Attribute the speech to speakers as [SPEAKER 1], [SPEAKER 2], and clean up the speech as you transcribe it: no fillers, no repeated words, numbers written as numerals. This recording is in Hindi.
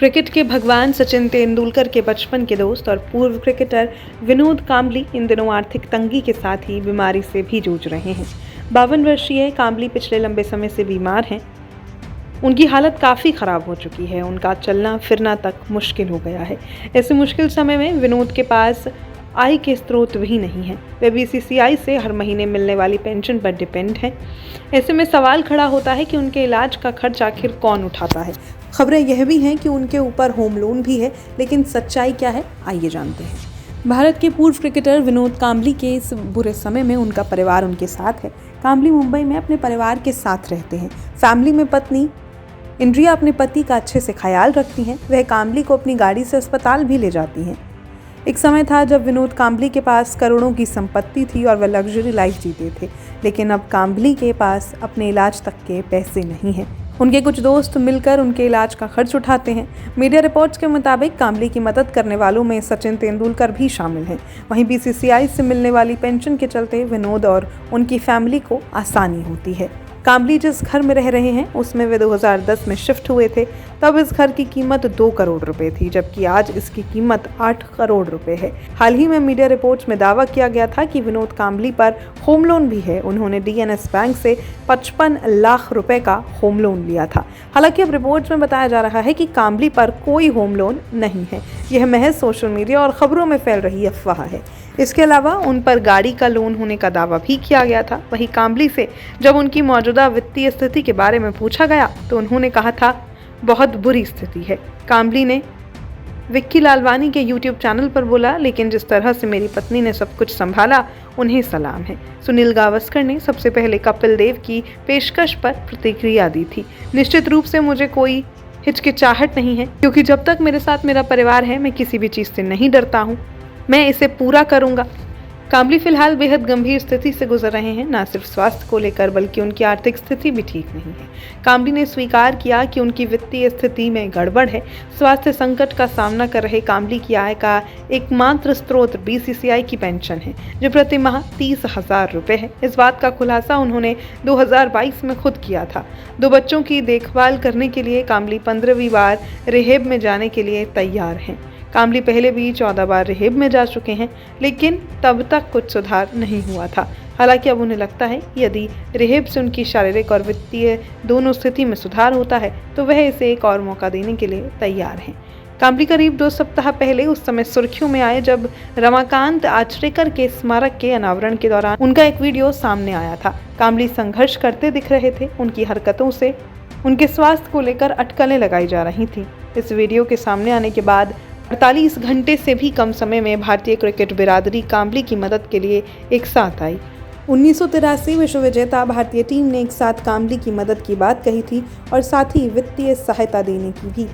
[SPEAKER 1] क्रिकेट के भगवान सचिन तेंदुलकर के बचपन के दोस्त और पूर्व क्रिकेटर विनोद कांबली इन दिनों आर्थिक तंगी के साथ ही बीमारी से भी जूझ रहे हैं। 52 वर्षीय कांबली पिछले लंबे समय से बीमार हैं। उनकी हालत काफ़ी ख़राब हो चुकी है। उनका चलना फिरना तक मुश्किल हो गया है। ऐसे मुश्किल समय में विनोद के पास आय के स्रोत भी नहीं है। वे बीसीसीआई से हर महीने मिलने वाली पेंशन पर डिपेंड हैं। ऐसे में सवाल खड़ा होता है कि उनके इलाज का खर्च आखिर कौन उठाता है। खबरें यह भी हैं कि उनके ऊपर होम लोन भी है, लेकिन सच्चाई क्या है, आइए जानते हैं। भारत के पूर्व क्रिकेटर विनोद कांबली के इस बुरे समय में उनका परिवार उनके साथ है। कांबली मुंबई में अपने परिवार के साथ रहते हैं। फैमिली में पत्नी इंद्रिया अपने पति का अच्छे से ख्याल रखती हैं। वह कांबली को अपनी गाड़ी से अस्पताल भी ले जाती हैं। एक समय था जब विनोद कांबली के पास करोड़ों की संपत्ति थी और वह लग्जरी लाइफ जीते थे, लेकिन अब कांबली के पास अपने इलाज तक के पैसे नहीं हैं। उनके कुछ दोस्त मिलकर उनके इलाज का खर्च उठाते हैं। मीडिया रिपोर्ट्स के मुताबिक कांबली की मदद करने वालों में सचिन तेंदुलकर भी शामिल हैं। वहीं बीसीसीआई से मिलने वाली पेंशन के चलते विनोद और उनकी फैमिली को आसानी होती है। कांबली जिस घर में रह रहे हैं उसमें वे 2010 में शिफ्ट हुए थे। तब इस घर की कीमत 2 करोड़ रुपए थी, जबकि आज इसकी कीमत 8 करोड़ रुपए है। हाल ही में मीडिया रिपोर्ट्स में दावा किया गया था कि विनोद कांबली पर होम लोन भी है। उन्होंने डीएनएस बैंक से 55 लाख रुपए का होम लोन लिया था। हालांकि अब रिपोर्ट्स में बताया जा रहा है कि कांबली पर कोई होम लोन नहीं है। यह महज सोशल मीडिया और खबरों में फैल रही अफवाह है। इसके अलावा उन पर गाड़ी का लोन होने का दावा भी किया गया था। वहीं कांबली से जब उनकी मौजूदा वित्तीय स्थिति के बारे में पूछा गया तो उन्होंने कहा था, बहुत बुरी स्थिति है। कांबली ने विक्की लालवानी के यूट्यूब चैनल पर बोला, लेकिन जिस तरह से मेरी पत्नी ने सब कुछ संभाला, उन्हें सलाम है। सुनील गावस्कर ने सबसे पहले कपिल देव की पेशकश पर प्रतिक्रिया दी थी। निश्चित रूप से मुझे कोई हिचकिचाहट नहीं है, क्योंकि जब तक मेरे साथ मेरा परिवार है मैं किसी भी चीज़ से नहीं डरता हूँ। मैं इसे पूरा करूंगा। कांबली फिलहाल बेहद गंभीर स्थिति से गुजर रहे हैं। न सिर्फ स्वास्थ्य को लेकर बल्कि उनकी आर्थिक स्थिति भी ठीक नहीं है। कांबली ने स्वीकार किया कि उनकी वित्तीय स्थिति में गड़बड़ है। स्वास्थ्य संकट का सामना कर रहे कांबली की आय का एकमात्र स्रोत बीसीसीआई की पेंशन है, जो प्रति माह 30,000 रुपये है। इस बात का खुलासा उन्होंने 2022 में खुद किया था। 2 बच्चों की देखभाल करने के लिए कांबली 15वीं बार रिहेब में जाने के लिए तैयार हैं। कांबली पहले भी 14 बार रिहेब में जा चुके हैं, लेकिन तब तक कुछ सुधार नहीं हुआ था। हालांकि अब उन्हें लगता है कि यदि रिहेब से उनकी शारीरिक और वित्तीय दोनों स्थिति में सुधार होता है तो वह इसे एक और मौका देने के लिए तैयार हैं। कांबली करीब 2 सप्ताह पहले उस समय सुर्खियों में आए जब रमाकांत आचरेकर के स्मारक के अनावरण के दौरान उनका एक वीडियो सामने आया था। कांबली संघर्ष करते दिख रहे थे। उनकी हरकतों से उनके स्वास्थ्य को लेकर अटकलें लगाई जा रही थी। इस वीडियो के सामने आने के बाद 48 घंटे से भी कम समय में भारतीय क्रिकेट बिरादरी कांबली की मदद के लिए एक साथ आई। 1983 विश्व विजेता भारतीय टीम ने एक साथ कांबली की मदद की बात कही थी और साथ ही वित्तीय सहायता देने की भी।